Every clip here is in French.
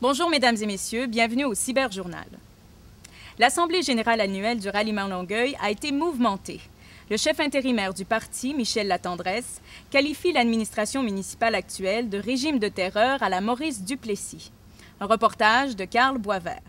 Bonjour mesdames et messieurs, bienvenue au Cyberjournal. L'Assemblée générale annuelle du Ralliement Longueuil a été mouvementée. Le chef intérimaire du parti, Michel Latendresse, qualifie l'administration municipale actuelle de régime de terreur à la Maurice Duplessis. Un reportage de Carl Boisvert.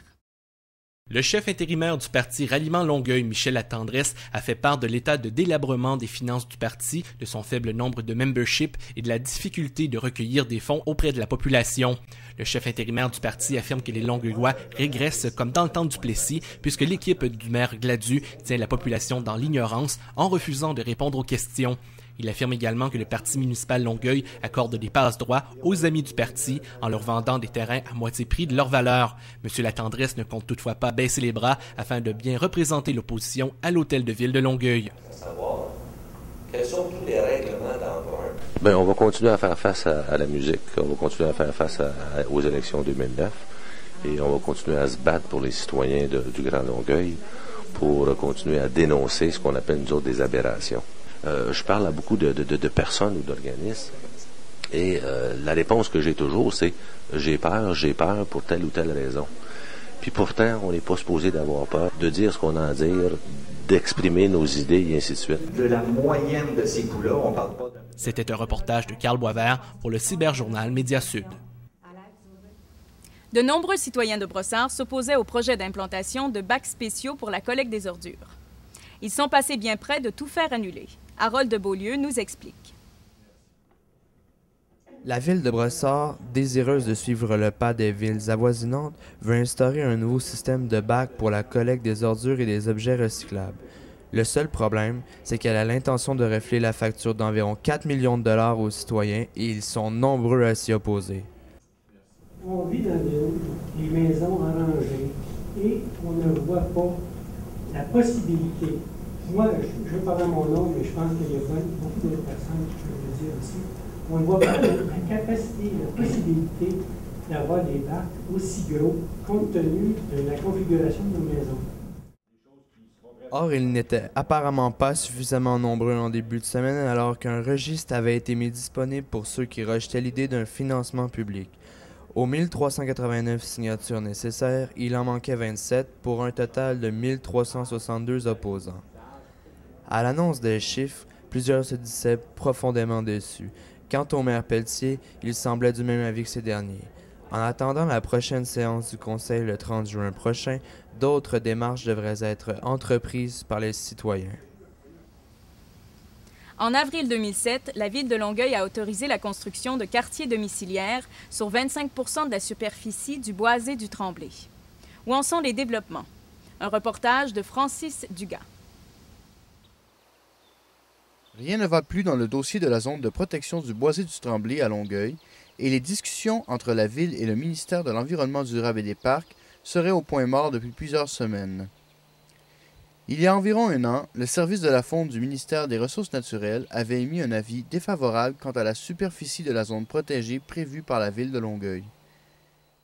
Le chef intérimaire du parti Ralliement Longueuil, Michel Latendresse, a fait part de l'état de délabrement des finances du parti, de son faible nombre de membership et de la difficulté de recueillir des fonds auprès de la population. Le chef intérimaire du parti affirme que les Longueuillois régressent comme dans le temps du Plessis, puisque l'équipe du maire Gladu tient la population dans l'ignorance en refusant de répondre aux questions. Il affirme également que le parti municipal Longueuil accorde des passe-droits aux amis du parti en leur vendant des terrains à moitié prix de leur valeur. M. Latendresse ne compte toutefois pas baisser les bras afin de bien représenter l'opposition à l'hôtel de ville de Longueuil. Savoir quels sont tous les règlements d'emprunt. Bien, on va continuer à faire face à la musique, on va continuer à faire face aux élections 2009 et on va continuer à se battre pour les citoyens du Grand Longueuil pour continuer à dénoncer ce qu'on appelle nous autres des aberrations. Je parle à beaucoup de personnes ou d'organismes et la réponse que j'ai toujours, c'est j'ai peur pour telle ou telle raison. Puis pourtant, on n'est pas supposé d'avoir peur de dire ce qu'on a à dire, d'exprimer nos idées et ainsi de suite. De la moyenne de ces coûts-là, on parle pas de... C'était un reportage de Carl Boisvert pour le Cyberjournal Média Sud. De nombreux citoyens de Brossard s'opposaient au projet d'implantation de bacs spéciaux pour la collecte des ordures. Ils sont passés bien près de tout faire annuler. Harold de Beaulieu nous explique. La ville de Brossard, désireuse de suivre le pas des villes avoisinantes, veut instaurer un nouveau système de bacs pour la collecte des ordures et des objets recyclables. Le seul problème, c'est qu'elle a l'intention de refléter la facture d'environ 4 millions de dollars aux citoyens et ils sont nombreux à s'y opposer. On vit dans des maisons arrangées et on ne voit pas la possibilité. Moi, je vais parler mon nom, mais je pense qu'il y a beaucoup d'autres personnes qui peuvent le dire aussi. On ne voit pas la capacité, la possibilité d'avoir des bacs aussi gros compte tenu de la configuration de nos maisons. Or, ils n'étaient apparemment pas suffisamment nombreux en début de semaine alors qu'un registre avait été mis disponible pour ceux qui rejetaient l'idée d'un financement public. Aux 1389 signatures nécessaires, il en manquait 27 pour un total de 1362 opposants. À l'annonce des chiffres, plusieurs se disaient profondément déçus. Quant au maire Pelletier, il semblait du même avis que ces derniers. En attendant la prochaine séance du Conseil le 30 juin prochain, d'autres démarches devraient être entreprises par les citoyens. En avril 2007, la ville de Longueuil a autorisé la construction de quartiers domiciliaires sur 25 % de la superficie du boisé du Tremblay. Où en sont les développements? Un reportage de Francis Dugas. Rien ne va plus dans le dossier de la zone de protection du boisé du Tremblay à Longueuil et les discussions entre la ville et le ministère de l'Environnement durable et des Parcs seraient au point mort depuis plusieurs semaines. Il y a environ un an, le service de la faune du ministère des Ressources naturelles avait émis un avis défavorable quant à la superficie de la zone protégée prévue par la ville de Longueuil.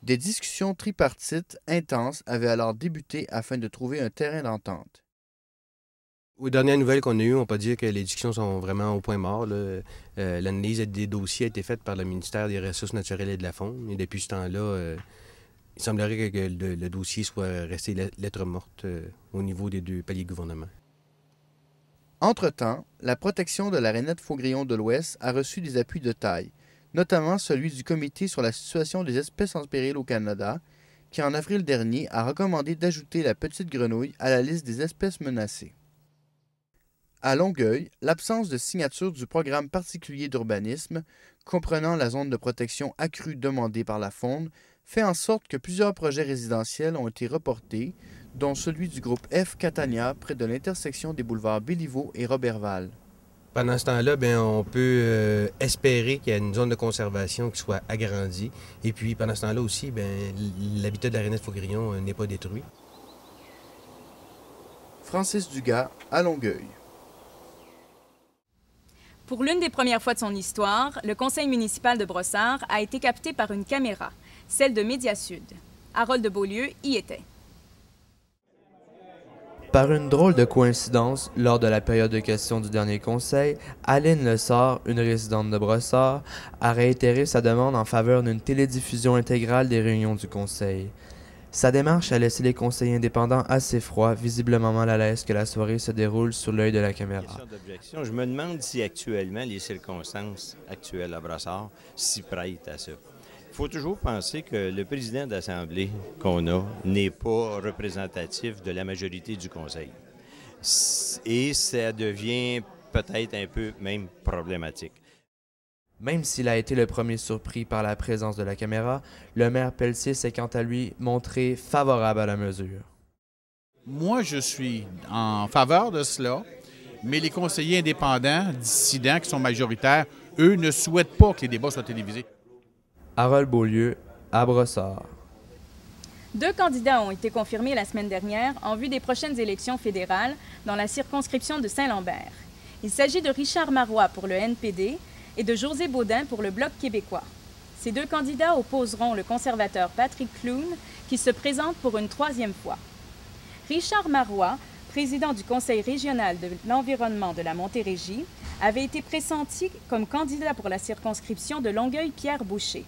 Des discussions tripartites intenses avaient alors débuté afin de trouver un terrain d'entente. Aux dernières nouvelles qu'on a eues, on peut dire que les discussions sont vraiment au point mort. L'analyse des dossiers a été faite par le ministère des Ressources naturelles et de la faune. Et depuis ce temps-là, il semblerait que le dossier soit resté lettre morte au niveau des deux paliers de gouvernement. Entre-temps, la protection de la rainette faugrillon de l'Ouest a reçu des appuis de taille, notamment celui du Comité sur la situation des espèces en péril au Canada, qui en avril dernier a recommandé d'ajouter la petite grenouille à la liste des espèces menacées. À Longueuil, l'absence de signature du programme particulier d'urbanisme, comprenant la zone de protection accrue demandée par la faune, fait en sorte que plusieurs projets résidentiels ont été reportés, dont celui du groupe F Catania près de l'intersection des boulevards Béliveau et Roberval. Pendant ce temps-là, on peut espérer qu'il y a une zone de conservation qui soit agrandie. Et puis, pendant ce temps-là aussi, l'habitat de la rainette faugrillon n'est pas détruit. Francis Dugas, à Longueuil. Pour l'une des premières fois de son histoire, le conseil municipal de Brossard a été capté par une caméra, celle de Média Sud. Harold de Beaulieu y était. Par une drôle de coïncidence, lors de la période de questions du dernier conseil, Aline Lessard, une résidente de Brossard, a réitéré sa demande en faveur d'une télédiffusion intégrale des réunions du conseil. Sa démarche a laissé les conseillers indépendants assez froids, visiblement mal à l'aise que la soirée se déroule sous l'œil de la caméra. Je me demande si actuellement les circonstances actuelles à Brossard s'y prêtent à ça. Il faut toujours penser que le président d'Assemblée qu'on a n'est pas représentatif de la majorité du Conseil. Et ça devient peut-être un peu même problématique. Même s'il a été le premier surpris par la présence de la caméra, le maire Pelletier s'est quant à lui montré favorable à la mesure. Moi, je suis en faveur de cela, mais les conseillers indépendants, dissidents, qui sont majoritaires, eux ne souhaitent pas que les débats soient télévisés. Harold Beaulieu, à Brossard. 2 candidats ont été confirmés la semaine dernière en vue des prochaines élections fédérales dans la circonscription de Saint-Lambert. Il s'agit de Richard Marois pour le NPD et de José Baudin pour le Bloc québécois. Ces 2 candidats opposeront le conservateur Patrick Clune, qui se présente pour une 3e fois. Richard Marois, président du Conseil régional de l'environnement de la Montérégie, avait été pressenti comme candidat pour la circonscription de Longueuil-Pierre-Boucher.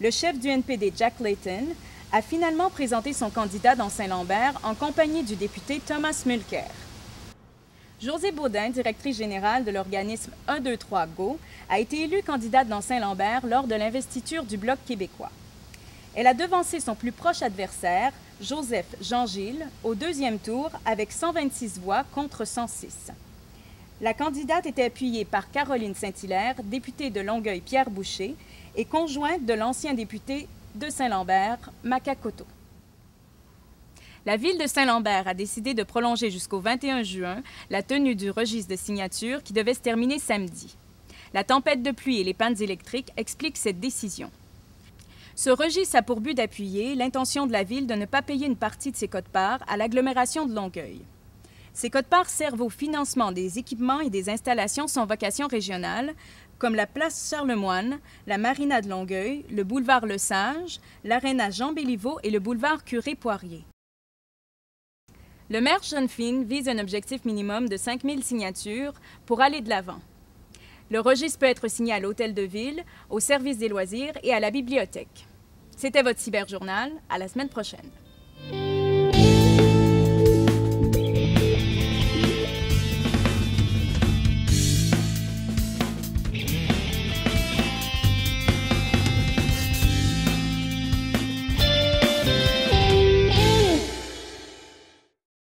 Le chef du NPD, Jack Layton, a finalement présenté son candidat dans Saint-Lambert en compagnie du député Thomas Mulcair. José Baudin, directrice générale de l'organisme 1-2-3-GO, a été élue candidate dans Saint-Lambert lors de l'investiture du Bloc québécois. Elle a devancé son plus proche adversaire, Joseph Jean-Gilles, au 2e tour avec 126 voix contre 106. La candidate était appuyée par Caroline Saint-Hilaire, députée de Longueuil-Pierre-Boucher, et conjointe de l'ancien député de Saint-Lambert, Makakoto. La ville de Saint-Lambert a décidé de prolonger jusqu'au 21 juin la tenue du registre de signature qui devait se terminer samedi. La tempête de pluie et les pannes électriques expliquent cette décision. Ce registre a pour but d'appuyer l'intention de la ville de ne pas payer une partie de ses quotes-parts à l'agglomération de Longueuil. Ces quotes-parts servent au financement des équipements et des installations sans vocation régionale, comme la place Charlemagne, la marina de Longueuil, le boulevard Le Sage, l'aréna Jean Béliveau et le boulevard Curé-Poirier. Le maire Sean Finn vise un objectif minimum de 5 000 signatures pour aller de l'avant. Le registre peut être signé à l'hôtel de ville, au service des loisirs et à la bibliothèque. C'était votre Cyberjournal. À la semaine prochaine.